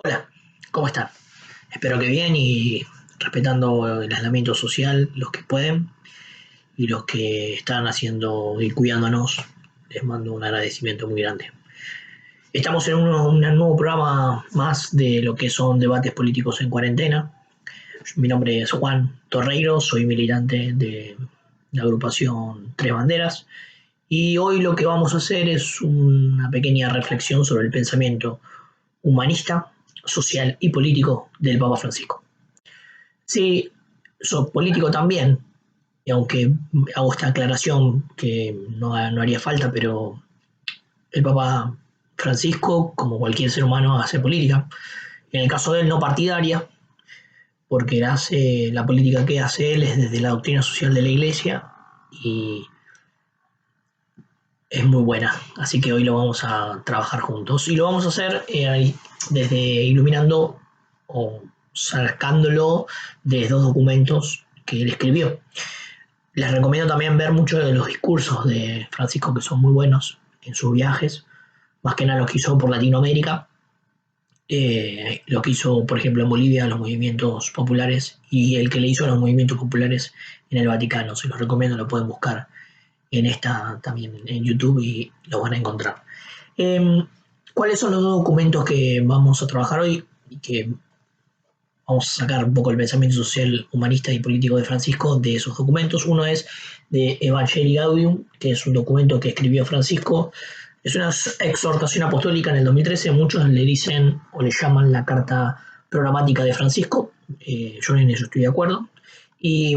Hola, ¿cómo están? Espero que bien y respetando el aislamiento social, los que pueden y los que están haciendo y cuidándonos, les mando un agradecimiento muy grande. Estamos en un nuevo programa más de lo que son debates políticos en cuarentena. Mi nombre es Juan Torreiro, soy militante de la agrupación Tres Banderas y hoy lo que vamos a hacer es una pequeña reflexión sobre el pensamiento humanista, social y político del Papa Francisco. Sí, soy político también, y aunque hago esta aclaración que no haría falta, pero el Papa Francisco, como cualquier ser humano, hace política. En el caso de él, no partidaria, porque hace la política que hace él es desde la doctrina social de la Iglesia y es muy buena. Así que hoy lo vamos a trabajar juntos y lo vamos a hacer desde iluminando o sacándolo de dos documentos que él escribió. Les recomiendo también ver muchos de los discursos de Francisco que son muy buenos en sus viajes, más que nada los que hizo por Latinoamérica, lo que hizo, por ejemplo, en Bolivia, los movimientos populares y el que le hizo a los movimientos populares en el Vaticano. Se los recomiendo, lo pueden buscar en esta también en YouTube y lo van a encontrar. Eh, ¿Cuáles son los dos documentos que vamos a trabajar hoy y que vamos a sacar un poco el pensamiento social, humanista y político de Francisco de esos documentos? Uno es de Evangelii Gaudium, que es un documento que escribió Francisco. Es una exhortación apostólica en el 2013. Muchos le dicen o le llaman la carta programática de Francisco. Yo en eso estoy de acuerdo. Y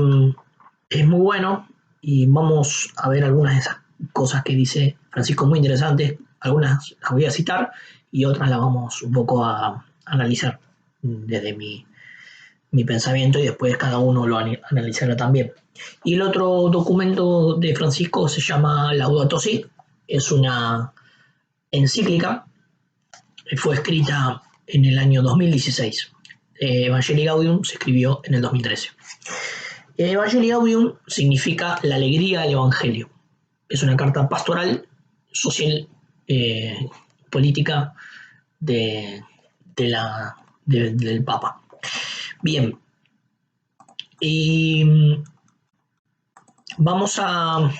es muy bueno. Y vamos a ver algunas de esas cosas que dice Francisco muy interesantes. Algunas las voy a citar y otras las vamos un poco a analizar desde mi pensamiento y después cada uno lo analizará también. Y el otro documento de Francisco se llama Laudato Si, es una encíclica, fue escrita en el año 2016. Evangelii Gaudium se escribió en el 2013. Evangelii Gaudium significa la alegría del Evangelio. Es una carta pastoral, social, política de, del Papa. Bien, y vamos a,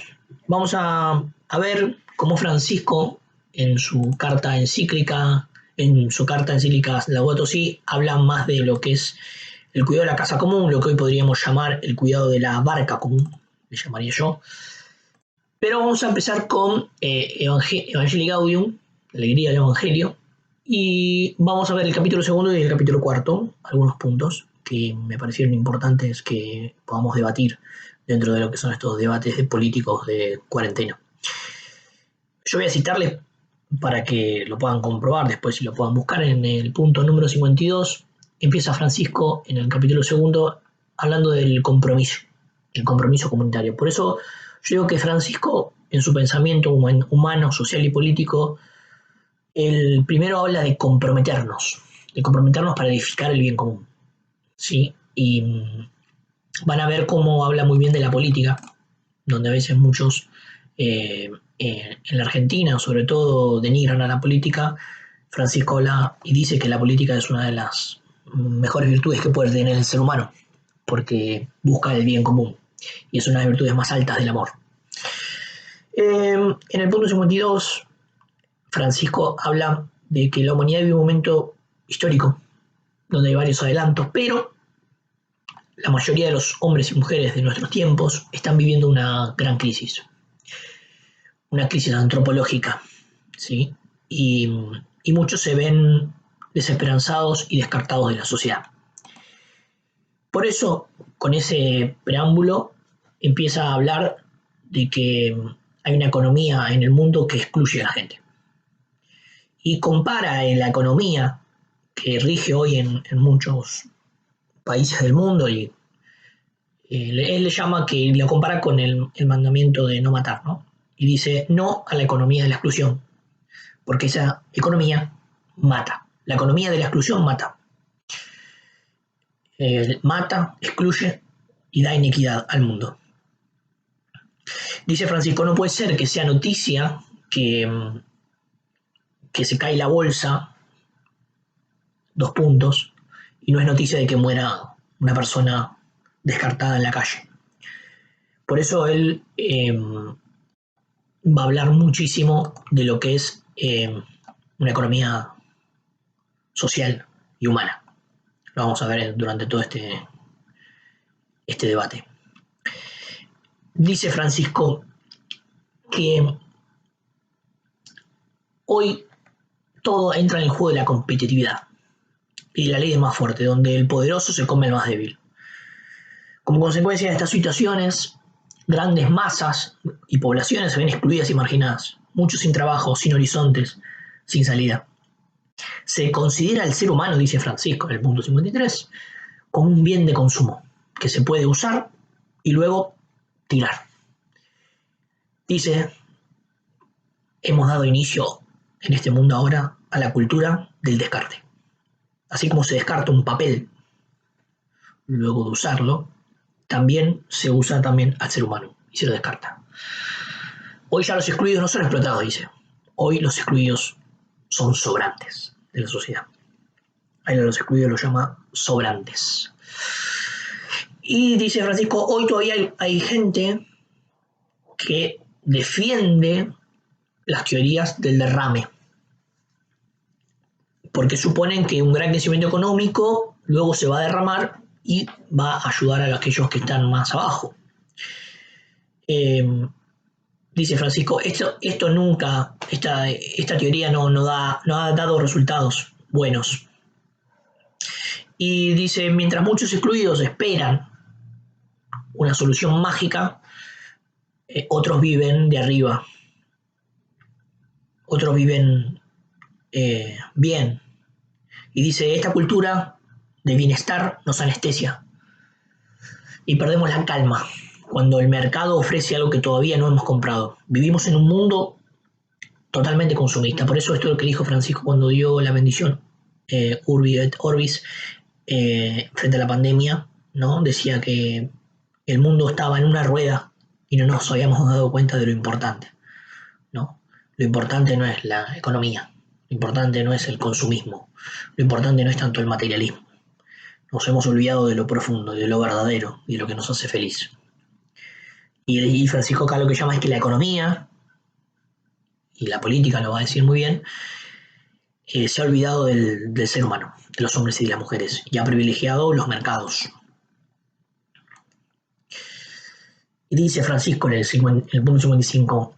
vamos a ver cómo Francisco en su carta encíclica Laudato Si, habla más de lo que es el cuidado de la casa común, lo que hoy podríamos llamar el cuidado de la barca común, le llamaría yo. Pero vamos a empezar con Evangelii Gaudium, la alegría del Evangelio, y vamos a ver el capítulo segundo y el capítulo cuarto, algunos puntos que me parecieron importantes que podamos debatir dentro de lo que son estos debates de políticos de cuarentena. Yo voy a citarles para que lo puedan comprobar después si lo puedan buscar en el punto número 52. Empieza Francisco en el capítulo segundo hablando del compromiso, el compromiso comunitario. Por eso yo digo que Francisco, en su pensamiento humano, social y político, el primero habla de comprometernos para edificar el bien común. ¿Sí? Y van a ver cómo habla muy bien de la política, donde a veces muchos en la Argentina, sobre todo, denigran a la política. Francisco habla y dice que la política es una de las mejores virtudes que puede tener el ser humano, porque busca el bien común y es una de las virtudes más altas del amor. En el punto 52, Francisco habla de que la humanidad vive un momento histórico, donde hay varios adelantos, pero la mayoría de los hombres y mujeres de nuestros tiempos están viviendo una crisis antropológica, ¿sí? Y muchos se ven desesperanzados y descartados de la sociedad. Por eso, con ese preámbulo, empieza a hablar de que hay una economía en el mundo que excluye a la gente. Y compara en la economía que rige hoy en muchos países del mundo y él le llama que lo compara con el mandamiento de no matar, ¿no? Y dice no a la economía de la exclusión, porque esa economía mata. La economía de la exclusión mata. Mata, excluye y da iniquidad al mundo. Dice Francisco, no puede ser que sea noticia que se cae la bolsa dos puntos, y no es noticia de que muera una persona descartada en la calle. Por eso él va a hablar muchísimo de lo que es una economía social y humana. Lo vamos a ver durante todo este debate. Dice Francisco que hoy todo entra en el juego de la competitividad y la ley del más fuerte, donde el poderoso se come al más débil. Como consecuencia de estas situaciones, grandes masas y poblaciones se ven excluidas y marginadas, muchos sin trabajo, sin horizontes, sin salida. Se considera al ser humano, dice Francisco en el punto 53, como un bien de consumo que se puede usar y luego tirar. Dice, hemos dado inicio en este mundo ahora a la cultura del descarte. Así como se descarta un papel luego de usarlo, también se usa también al ser humano y se lo descarta. Hoy ya los excluidos no son explotados, dice. Hoy los excluidos son sobrantes de la sociedad. A los excluidos los llama sobrantes. Y dice Francisco, hoy todavía hay gente que defiende las teorías del derrame, porque suponen que un gran crecimiento económico luego se va a derramar y va a ayudar a aquellos que están más abajo. Dice Francisco, esto nunca, esta teoría no ha dado resultados buenos. Y dice, mientras muchos excluidos esperan una solución mágica, otros viven de arriba, otros viven bien. Y dice, esta cultura de bienestar nos anestesia y perdemos la calma cuando el mercado ofrece algo que todavía no hemos comprado. Vivimos en un mundo totalmente consumista. Por eso esto es lo que dijo Francisco cuando dio la bendición Urbi et Orbis frente a la pandemia, ¿no? Decía que el mundo estaba en una rueda y no nos habíamos dado cuenta de lo importante, ¿no? Lo importante no es la economía, lo importante no es el consumismo, lo importante no es tanto el materialismo. Nos hemos olvidado de lo profundo, de lo verdadero, de lo que nos hace feliz. Y Francisco acá lo que llama es que la economía, y la política lo va a decir muy bien, se ha olvidado del ser humano, de los hombres y de las mujeres, y ha privilegiado los mercados. Y dice Francisco en el punto 55,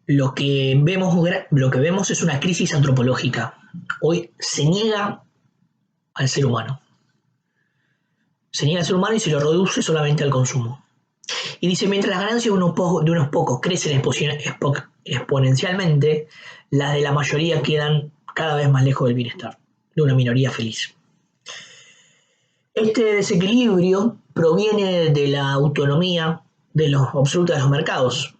lo que vemos es una crisis antropológica. Hoy se niega al ser humano. Se niega al ser humano y se lo reduce solamente al consumo. Y dice, mientras las ganancias de unos pocos crecen exponencialmente, las de la mayoría quedan cada vez más lejos del bienestar, de una minoría feliz. Este desequilibrio proviene de la autonomía absoluta de los mercados,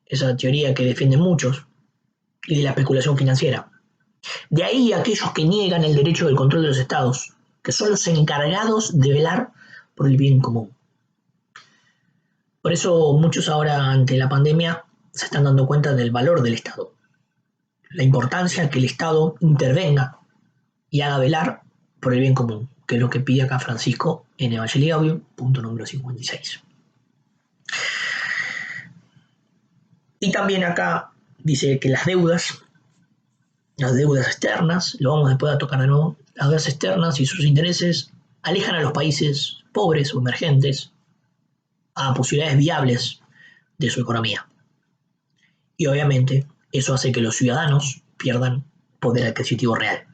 esa teoría que defienden muchos, y de la especulación financiera. De ahí aquellos que niegan el derecho del control de los estados, que son los encargados de velar por el bien común. Por eso muchos ahora ante la pandemia se están dando cuenta del valor del Estado, la importancia que el Estado intervenga y haga velar por el bien común, que es lo que pide acá Francisco en Evangelii Gaudium, punto número 56. Y también acá dice que las deudas externas, lo vamos después a tocar de nuevo, las deudas externas y sus intereses alejan a los países pobres o emergentes a posibilidades viables de su economía. Y obviamente eso hace que los ciudadanos pierdan poder adquisitivo real.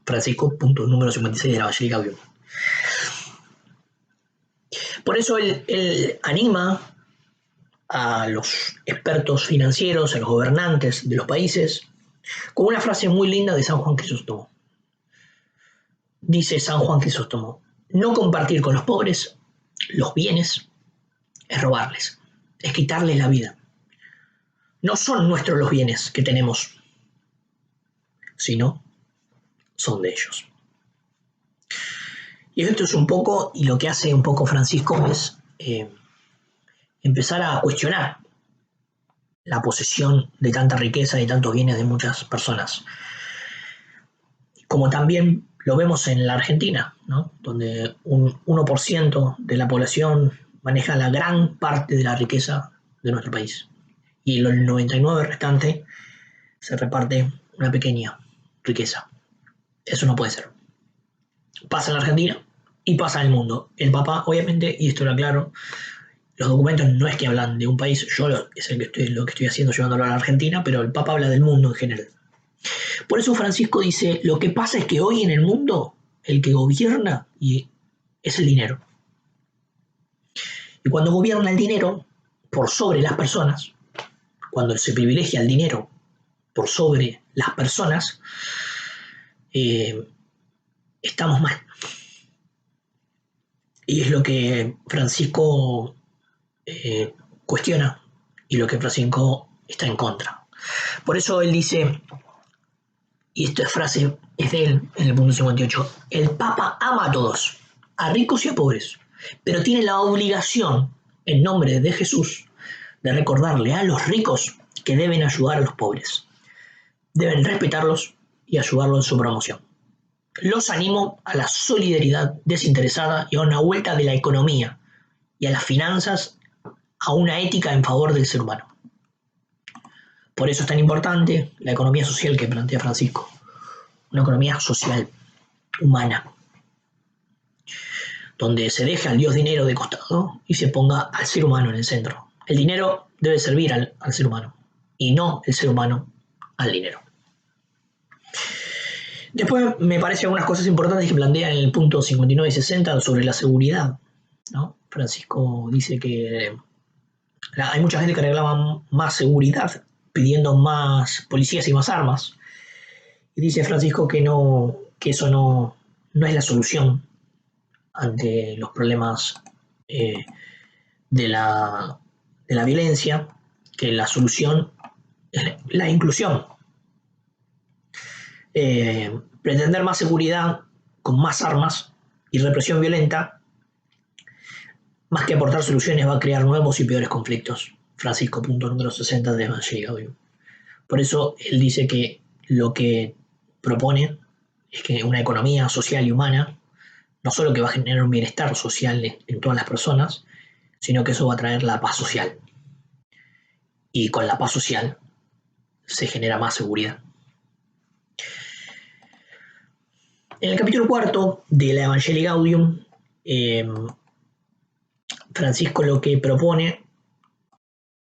Francisco, punto número 56 de la Evangelii Gaudium. Por eso él anima a los expertos financieros, a los gobernantes de los países, con una frase muy linda de San Juan Crisóstomo. Dice San Juan Crisóstomo, no compartir con los pobres los bienes es robarles, es quitarles la vida. No son nuestros los bienes que tenemos, sino son de ellos. Y esto es un poco, y lo que hace un poco Francisco es empezar a cuestionar la posesión de tanta riqueza y tantos bienes de muchas personas. como también lo vemos en la Argentina, ¿no? Donde un 1% de la población maneja la gran parte de la riqueza de nuestro país. Y el 99% restante se reparte una pequeña riqueza. Eso no puede ser. Pasa en la Argentina y pasa en el mundo. El Papa, obviamente, y esto lo aclaro, los documentos no es que hablan de un país, es lo que estoy haciendo llevándolo a la Argentina, pero el Papa habla del mundo en general. Por eso Francisco dice, lo que pasa es que hoy en el mundo el que gobierna es el dinero. Y cuando gobierna el dinero por sobre las personas, cuando se privilegia el dinero por sobre las personas, estamos mal. Y es lo que Francisco cuestiona y lo que Francisco está en contra. Por eso él dice, y esta frase es de él en el punto 58, el Papa ama a todos, a ricos y a pobres, pero tiene la obligación, en nombre de Jesús, de recordarle a los ricos que deben ayudar a los pobres. Deben respetarlos y ayudarlos en su promoción. Los animo a la solidaridad desinteresada y a una vuelta de la economía y a las finanzas a una ética en favor del ser humano. Por eso es tan importante la economía social que plantea Francisco. Una economía social, humana, donde se deje al dios dinero de costado y se ponga al ser humano en el centro. El dinero debe servir al ser humano y no el ser humano al dinero. Después me parecen algunas cosas importantes que plantea en el punto 59 y 60 sobre la seguridad, ¿no? Francisco dice que hay mucha gente que reclama más seguridad pidiendo más policías y más armas. Y dice Francisco que eso no es la solución ante los problemas eh, de la violencia, que la solución es la inclusión. Pretender más seguridad con más armas y represión violenta, más que aportar soluciones, va a crear nuevos y peores conflictos. Francisco, punto número 60 de Evangelii Gaudium. Por eso él dice que lo que propone es que una economía social y humana no solo que va a generar un bienestar social en todas las personas, sino que eso va a traer la paz social. Y con la paz social se genera más seguridad. En el capítulo 4 de la Evangelii Gaudium, Francisco lo que propone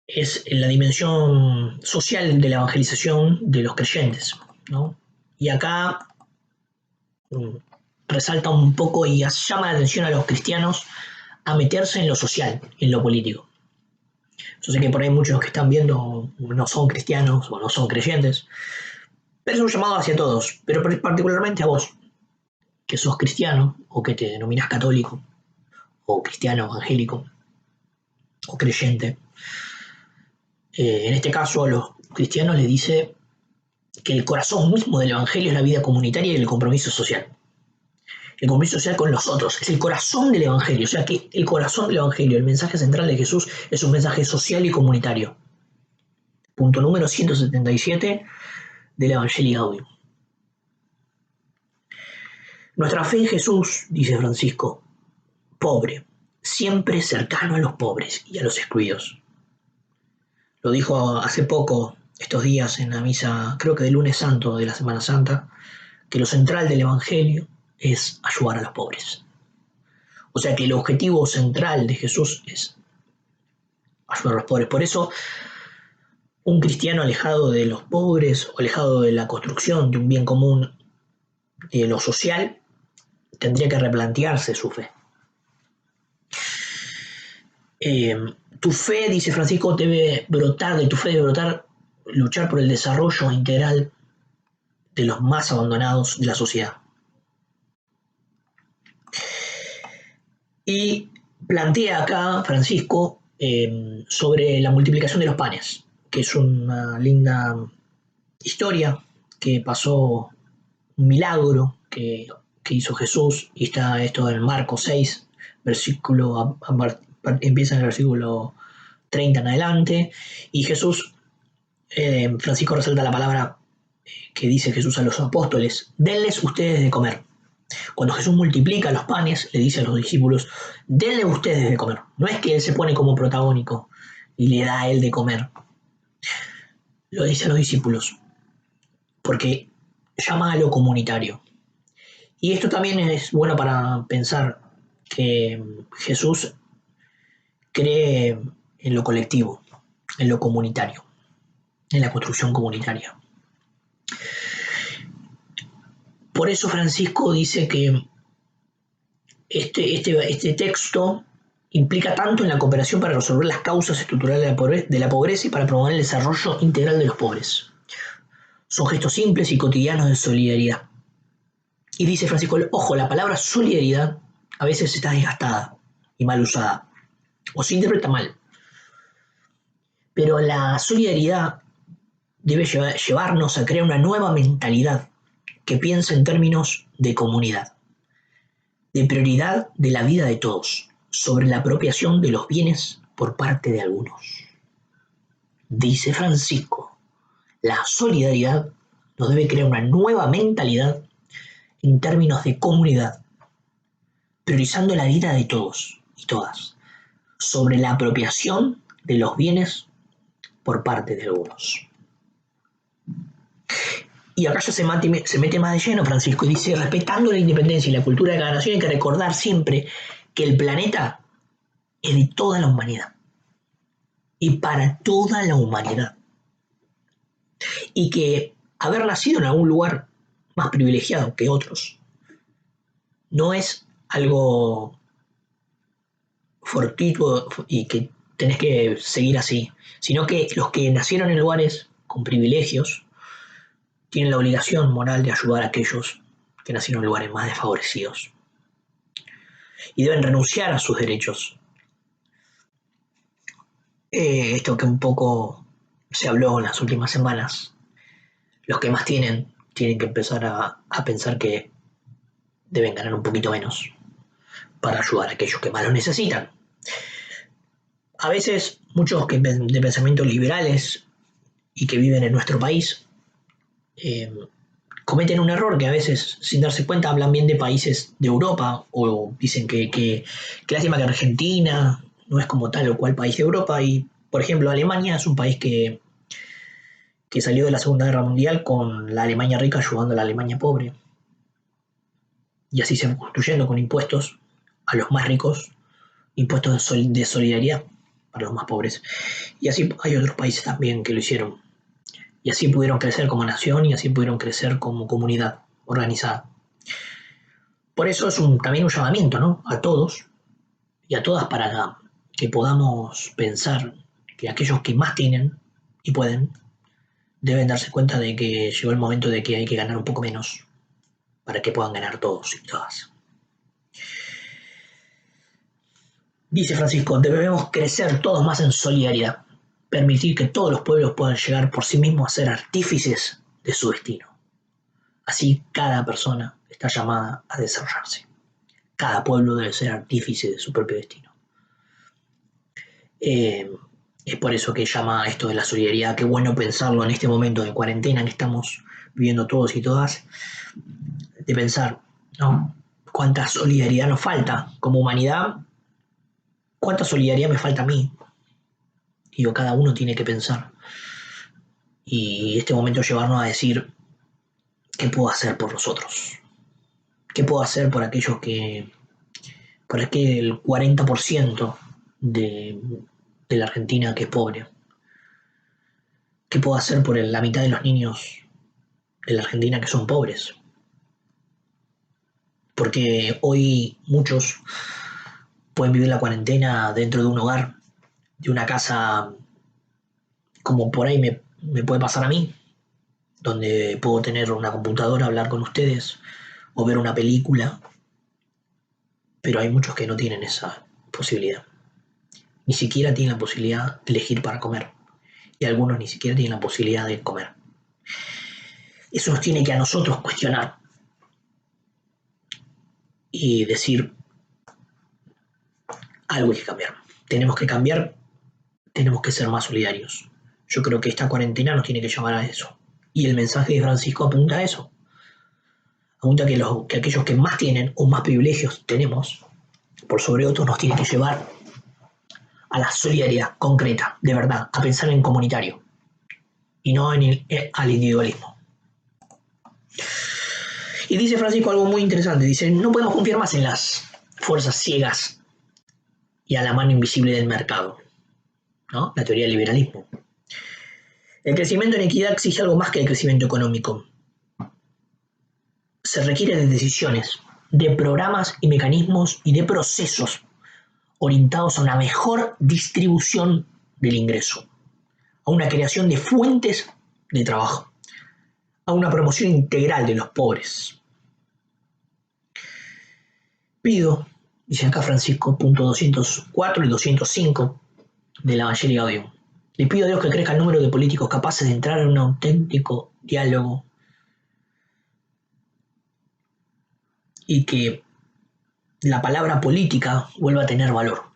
es la dimensión social de la evangelización de los creyentes, ¿no? Y acá resalta un poco y llama la atención a los cristianos a meterse en lo social, en lo político. Yo sé que por ahí muchos que están viendo no son cristianos o no son creyentes, pero es un llamado hacia todos, pero particularmente a vos, que sos cristiano o que te denominas católico o cristiano evangélico o creyente. En este caso a los cristianos les dice que el corazón mismo del evangelio es la vida comunitaria y el compromiso social. El compromiso social con los otros, es el corazón del evangelio, o sea que el corazón del evangelio, el mensaje central de Jesús es un mensaje social y comunitario. Punto número 177 del Evangelii Gaudium. Nuestra fe en Jesús, dice Francisco, pobre, siempre cercano a los pobres y a los excluidos. Lo dijo hace poco, estos días, en la misa, creo que del lunes santo de la Semana Santa, que lo central del Evangelio es ayudar a los pobres. O sea que el objetivo central de Jesús es ayudar a los pobres. Por eso, un cristiano alejado de los pobres o alejado de la construcción de un bien común, de lo social, tendría que replantearse su fe. Tu fe, dice Francisco, de tu fe debe brotar, luchar por el desarrollo integral de los más abandonados de la sociedad. Y plantea acá Francisco sobre la multiplicación de los panes, que es una linda historia que pasó, un milagro que hizo Jesús, y está esto en Marcos 6, empieza en el versículo 30 en adelante, y Jesús, Francisco resalta la palabra que dice Jesús a los apóstoles: denles ustedes de comer. Cuando Jesús multiplica los panes, le dice a los discípulos: denle ustedes de comer. No es que él se pone como protagónico y le da a él de comer. Lo dice a los discípulos, porque llama a lo comunitario. Y esto también es bueno para pensar que Jesús cree en lo colectivo, en lo comunitario, en la construcción comunitaria. Por eso Francisco dice que este texto implica tanto en la cooperación para resolver las causas estructurales de la pobreza y para promover el desarrollo integral de los pobres. Son gestos simples y cotidianos de solidaridad. Y dice Francisco, ojo, la palabra solidaridad a veces está desgastada y mal usada, o se interpreta mal. Pero la solidaridad debe llevarnos a crear una nueva mentalidad que piensa en términos de comunidad, de prioridad de la vida de todos, sobre la apropiación de los bienes por parte de algunos. Dice Francisco, la solidaridad nos debe crear una nueva mentalidad en términos de comunidad, priorizando la vida de todos y todas, sobre la apropiación de los bienes por parte de algunos. Y acá ya se mete más de lleno Francisco y dice: respetando la independencia y la cultura de cada nación, hay que recordar siempre que el planeta es de toda la humanidad y para toda la humanidad, y que haber nacido en algún lugar más privilegiado que otros no es algo fortuito y que tenés que seguir así, sino que los que nacieron en lugares con privilegios tienen la obligación moral de ayudar a aquellos que nacieron en lugares más desfavorecidos y deben renunciar a sus derechos. Esto que un poco se habló en las últimas semanas, los que más tienen que empezar a pensar que deben ganar un poquito menos para ayudar a aquellos que más lo necesitan. A veces muchos de pensamientos liberales y que viven en nuestro país cometen un error que a veces, sin darse cuenta, hablan bien de países de Europa o dicen que lástima que Argentina no es como tal o cual país de Europa. Y, por ejemplo, Alemania es un país que salió de la Segunda Guerra Mundial con la Alemania rica ayudando a la Alemania pobre. Y así se fue construyendo con impuestos a los más ricos, impuestos de solidaridad para los más pobres. Y así hay otros países también que lo hicieron. Y así pudieron crecer como nación y así pudieron crecer como comunidad organizada. Por eso es también un llamamiento, ¿no?, a todos y a todas para que podamos pensar que aquellos que más tienen y pueden deben darse cuenta de que llegó el momento de que hay que ganar un poco menos para que puedan ganar todos y todas. Dice Francisco, debemos crecer todos más en solidaridad, permitir que todos los pueblos puedan llegar por sí mismos a ser artífices de su destino. Así cada persona está llamada a desarrollarse. Cada pueblo debe ser artífice de su propio destino. Es por eso que llama esto de la solidaridad. Qué bueno pensarlo en este momento de cuarentena que estamos viviendo todos y todas, de pensar, ¿no?, cuánta solidaridad nos falta como humanidad, cuánta solidaridad me falta a mí. Digo, cada uno tiene que pensar. Y este momento llevarnos a decir, ¿qué puedo hacer por los otros? ¿Qué puedo hacer por aquellos por aquel 40% de la Argentina que es pobre? ¿Qué puedo hacer por la mitad de los niños de la Argentina que son pobres? Porque hoy muchos pueden vivir la cuarentena dentro de un hogar, de una casa, como por ahí me puede pasar a mí, donde puedo tener una computadora, hablar con ustedes o ver una película, pero hay muchos que no tienen esa posibilidad. Ni siquiera tienen la posibilidad de elegir para comer. Y algunos ni siquiera tienen la posibilidad de comer. Eso nos tiene que a nosotros cuestionar y decir, algo hay que cambiar. Tenemos que cambiar, tenemos que ser más solidarios. Yo creo que esta cuarentena nos tiene que llevar a eso. Y el mensaje de Francisco apunta a eso. Apunta que aquellos que más tienen o más privilegios tenemos, por sobre otros, nos tiene que llevar a la solidaridad concreta, de verdad, a pensar en comunitario y no al individualismo. Y dice Francisco algo muy interesante, dice, no podemos confiar más en las fuerzas ciegas y a la mano invisible del mercado, ¿no? La teoría del liberalismo. El crecimiento en equidad exige algo más que el crecimiento económico. Se requiere de decisiones, de programas y mecanismos y de procesos orientados a una mejor distribución del ingreso, a una creación de fuentes de trabajo, a una promoción integral de los pobres. Pido, dice acá Francisco, punto 204 y 205 del Evangelio Gaudium, le pido a Dios que crezca el número de políticos capaces de entrar en un auténtico diálogo y que la palabra política vuelva a tener valor.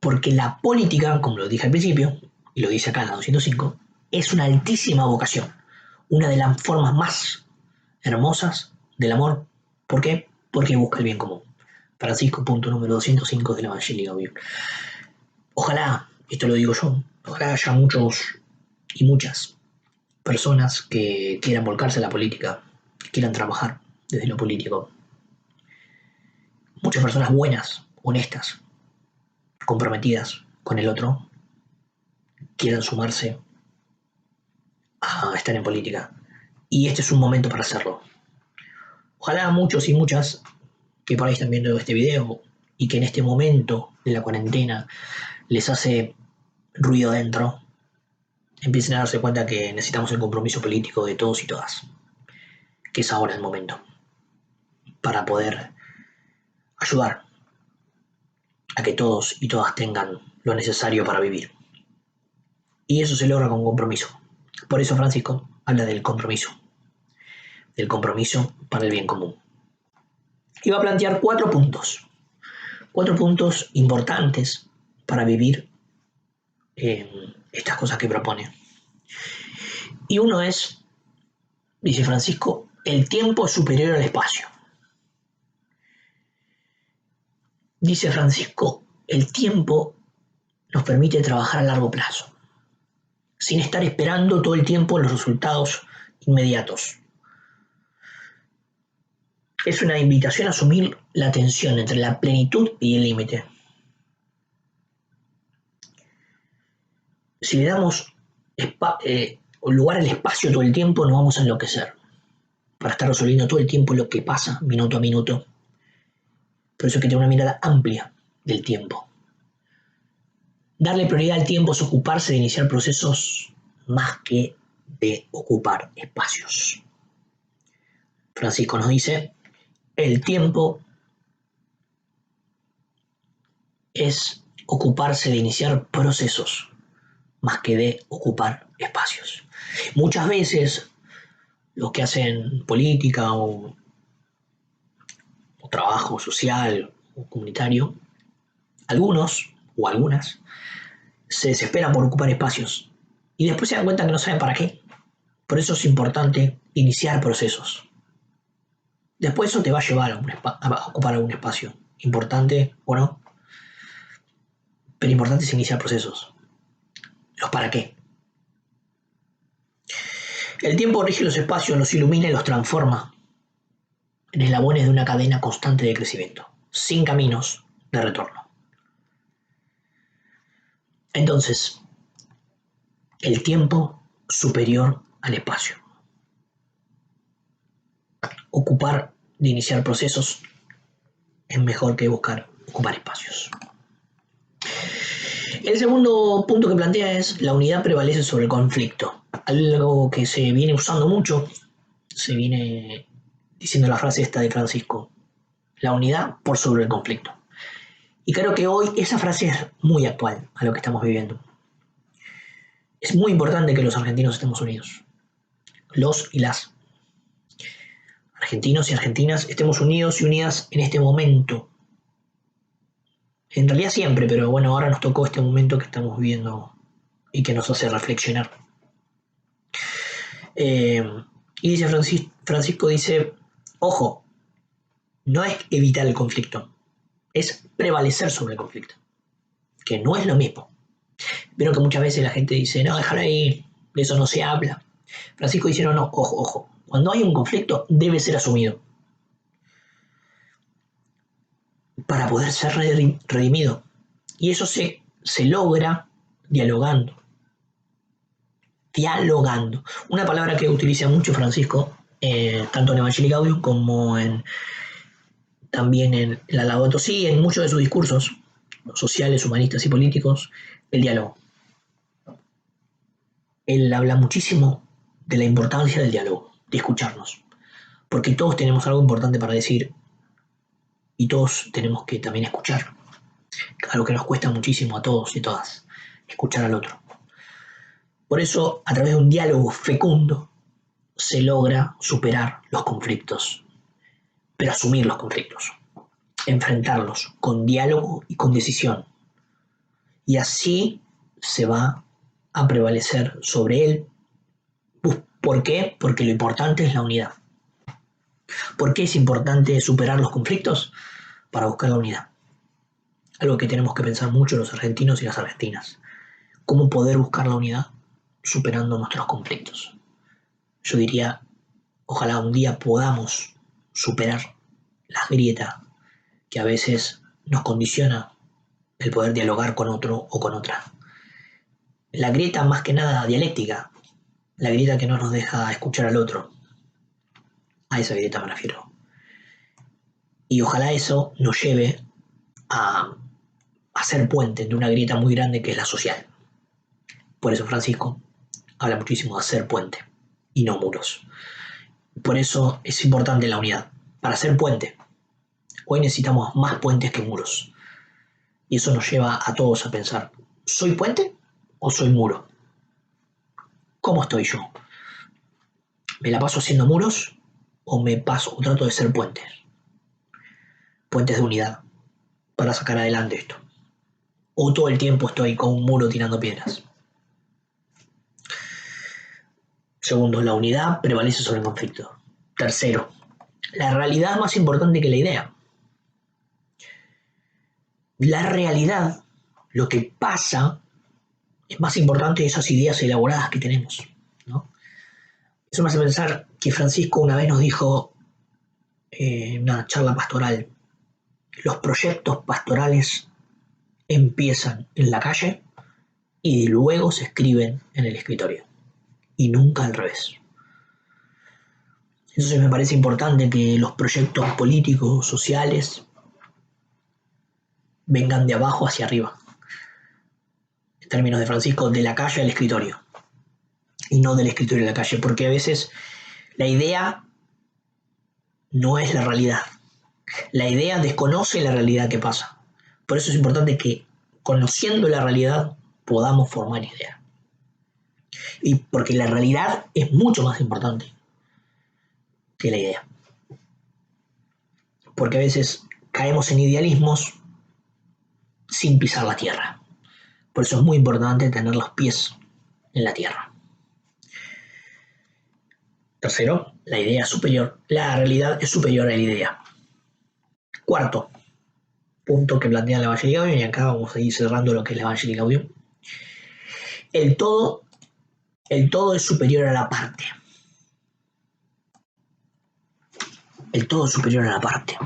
Porque la política, como lo dije al principio, y lo dice acá en la 205, es una altísima vocación, una de las formas más hermosas del amor. ¿Por qué? Porque busca el bien común. Francisco, punto número 205 del Evangelio Gaudium. Ojalá, esto lo digo yo, ojalá haya muchos y muchas personas que quieran volcarse a la política, que quieran trabajar desde lo político. Muchas personas buenas, honestas, comprometidas con el otro, quieran sumarse a estar en política. Y este es un momento para hacerlo. Ojalá muchos y muchas que por ahí están viendo este video y que en este momento de la cuarentena les hace ruido adentro, empiecen a darse cuenta que necesitamos el compromiso político de todos y todas, que es ahora el momento, para poder ayudar a que todos y todas tengan lo necesario para vivir. Y eso se logra con compromiso. Por eso Francisco habla del compromiso para el bien común. Y va a plantear 4 puntos importantes para vivir estas cosas que propone. Y uno es, dice Francisco, el tiempo es superior al espacio. Dice Francisco, el tiempo nos permite trabajar a largo plazo, sin estar esperando todo el tiempo los resultados inmediatos. Es una invitación a asumir la tensión entre la plenitud y el límite. Si le damos lugar al espacio todo el tiempo, nos vamos a enloquecer para estar resolviendo todo el tiempo lo que pasa minuto a minuto. Por eso hay que tener una mirada amplia del tiempo. Darle prioridad al tiempo es ocuparse de iniciar procesos más que de ocupar espacios. Francisco nos dice, el tiempo es ocuparse de iniciar procesos más que de ocupar espacios. Muchas veces los que hacen política o trabajo social o comunitario, algunos o algunas se desesperan por ocupar espacios y después se dan cuenta que no saben para qué. Por eso es importante iniciar procesos. Después eso te va a llevar a ocupar algún espacio. Importante o no, pero importante es iniciar procesos. Los para qué. El tiempo rige los espacios, los ilumina y los transforma en eslabones de una cadena constante de crecimiento, sin caminos de retorno. Entonces, el tiempo superior al espacio. Ocupar de iniciar procesos es mejor que buscar ocupar espacios. El segundo punto que plantea es la unidad prevalece sobre el conflicto. Algo que se viene usando mucho, se viene diciendo la frase esta de Francisco, la unidad por sobre el conflicto. Y creo que hoy esa frase es muy actual a lo que estamos viviendo. Es muy importante que los argentinos estemos unidos. Los y las argentinos y argentinas estemos unidos y unidas en este momento. En realidad siempre, pero bueno, ahora nos tocó este momento que estamos viviendo y que nos hace reflexionar. Eh, y dice Francisco dice, ojo, no es evitar el conflicto, es prevalecer sobre el conflicto, que no es lo mismo. Vieron que muchas veces la gente dice, no, déjalo ahí, de eso no se habla. Francisco dice, no, no, ojo, ojo. Cuando hay un conflicto debe ser asumido para poder ser redimido. Y eso se logra dialogando. Dialogando. Una palabra que utiliza mucho Francisco, tanto en Evangelii Gaudium como también en la Laudato Si, en muchos de sus discursos sociales, humanistas y políticos, el diálogo. Él habla muchísimo de la importancia del diálogo, de escucharnos, porque todos tenemos algo importante para decir y todos tenemos que también escuchar, algo que nos cuesta muchísimo a todos y todas, escuchar al otro. Por eso, a través de un diálogo fecundo, se logra superar los conflictos, pero asumir los conflictos, enfrentarlos con diálogo y con decisión. Y así se va a prevalecer sobre él. ¿Por qué? Porque lo importante es la unidad. ¿Por qué es importante superar los conflictos? Para buscar la unidad. Algo que tenemos que pensar mucho los argentinos y las argentinas. ¿Cómo poder buscar la unidad superando nuestros conflictos? Yo diría, ojalá un día podamos superar la grieta que a veces nos condiciona el poder dialogar con otro o con otra. La grieta más que nada dialéctica, la grieta que no nos deja escuchar al otro. A esa grieta me refiero. Y ojalá eso nos lleve a ser puente de una grieta muy grande que es la social. Por eso Francisco habla muchísimo de hacer puente y no muros. Por eso es importante la unidad. Para hacer puente, hoy necesitamos más puentes que muros. Y eso nos lleva a todos a pensar, ¿soy puente o soy muro? ¿Cómo estoy yo? ¿Me la paso haciendo muros o me paso o trato de ser puentes? Puentes de unidad para sacar adelante esto. O todo el tiempo estoy con un muro tirando piedras. Segundo, la unidad prevalece sobre el conflicto. Tercero, la realidad es más importante que la idea. La realidad, lo que pasa, es más importante de esas ideas elaboradas que tenemos, ¿no? Eso me hace pensar que Francisco una vez nos dijo en una charla pastoral, los proyectos pastorales empiezan en la calle y luego se escriben en el escritorio, y nunca al revés. Entonces me parece importante que los proyectos políticos, sociales, vengan de abajo hacia arriba. En términos de Francisco, de la calle al escritorio. Y no del escritorio a la calle, porque a veces la idea no es la realidad. La idea desconoce la realidad que pasa. Por eso es importante que, conociendo la realidad, podamos formar idea. Y porque la realidad es mucho más importante que la idea. Porque a veces caemos en idealismos sin pisar la tierra. Por eso es muy importante tener los pies en la tierra. Tercero, la idea es superior. La realidad es superior a la idea. Cuarto punto que plantea la Evangelii Gaudium, y acá vamos a ir cerrando lo que es la Evangelii Gaudium. El todo es superior a la parte. El todo es superior a la parte.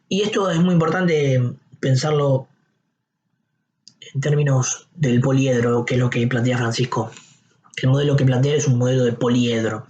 Y esto es muy importante pensarlo en términos del poliedro, que es lo que plantea Francisco. El modelo que plantea es un modelo de poliedro.